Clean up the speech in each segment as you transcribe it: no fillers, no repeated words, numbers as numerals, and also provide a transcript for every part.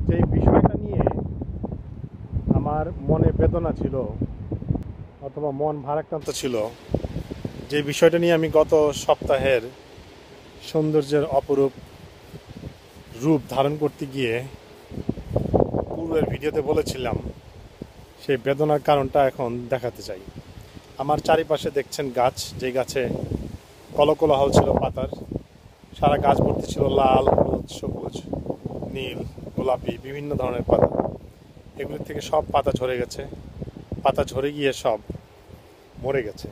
যে বিষয়টা নিয়ে আমার মনে বেদনা ছিল অথবা মন ভারাক্রান্ত ছিল, যে বিষয়টা নিয়ে আমি গত সপ্তাহের সৌন্দর্যের অপরূপ রূপ ধারণ করতে গিয়ে পূর্বের ভিডিওতে বলেছিলাম, সেই বেদনার কারণটা এখন দেখাতে চাই। আমার চারিপাশে দেখছেন গাছ, যে গাছে কলকোলাহল ছিল পাতার, সারা গাছ ভর্তি ছিল লাল, হলুদ, সবুজ, নীল, গোলাপি বিভিন্ন ধরনের পাতা। এগুলির থেকে সব পাতা ঝরে গেছে, পাতা ঝরে গিয়ে সব মরে গেছে।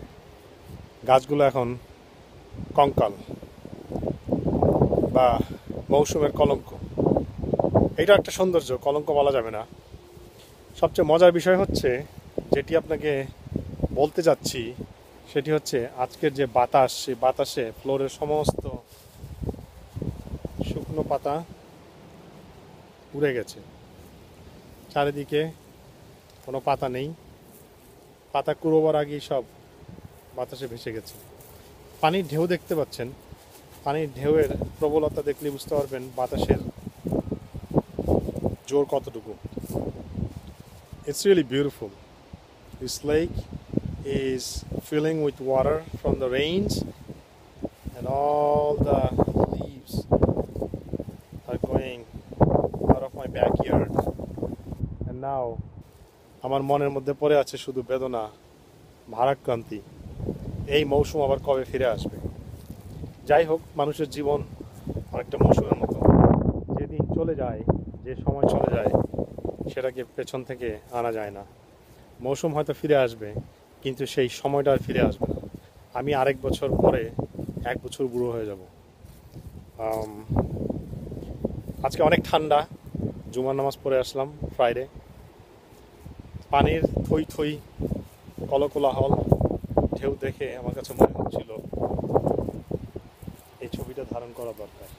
গাছগুলো এখন কঙ্কাল বা মৌসুমের কলঙ্ক। এটা একটা সৌন্দর্য, কলঙ্ক বলা যাবে না। সবচেয়ে মজার বিষয় হচ্ছে, যেটি আপনাকে বলতে যাচ্ছি, সেটি হচ্ছে আজকের যে বাতাস, সেই বাতাসে ফ্লোরের সমস্ত শুকনো পাতা উড়ে গেছে। চারিদিকে কোনো পাতা নেই, পাতা কুড়োবার আগেই সব বাতাসে ভেসে গেছে। পানির ঢেউ দেখতে পাচ্ছেন, পানির ঢেউয়ের প্রবলতা দেখলে বুঝতে পারবেন বাতাসের জোর কতটুকু। It's really beautiful. This lake is filling with water from the rains, and all the leaves are going out of my backyard. And now আমার মনের মধ্যে পড়ে আছে শুধু বেদনা, ভারাক্রান্তি। এই মৌসুম আবার কবে ফিরে আসবে? যাই হোক, মানুষের জীবন অনেকটা মৌসুমের মতো। যেদিন চলে যায়, যে সময় চলে যায়, সেটাকে পেছন থেকে আনা যায় না। মৌসুম হয়তো ফিরে আসবে, কিন্তু সেই সময়টা আর ফিরে আসবে না। আমি আরেক বছর পরে 1 বছর বুড়ো হয়ে যাব। আজকে অনেক ঠান্ডা, জুমার নামাজ পড়ে আসলাম ফ্রাইডে। পানির থই থই কলকোলাহল ঢেউ দেখে আমার কাছে মনে হচ্ছিল এই ছবিটা ধারণ করা দরকার।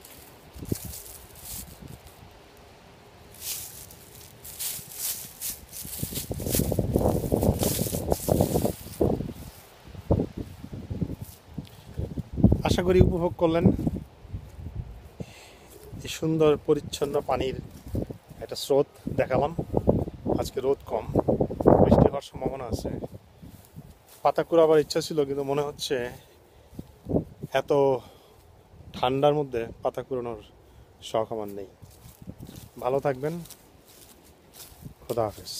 আশা করি উপভোগ করলেন এই সুন্দর পরিচ্ছন্ন পানির একটা স্রোত দেখালাম। আজকে রোদ কম, বৃষ্টি হওয়ার সম্ভাবনা আছে। পাতা কুড়াবার ইচ্ছা ছিল, কিন্তু মনে হচ্ছে এত ঠান্ডার মধ্যে পাতা কুড়ানোর শখ আমার নেই। ভালো থাকবেন, খোদা হাফেজ।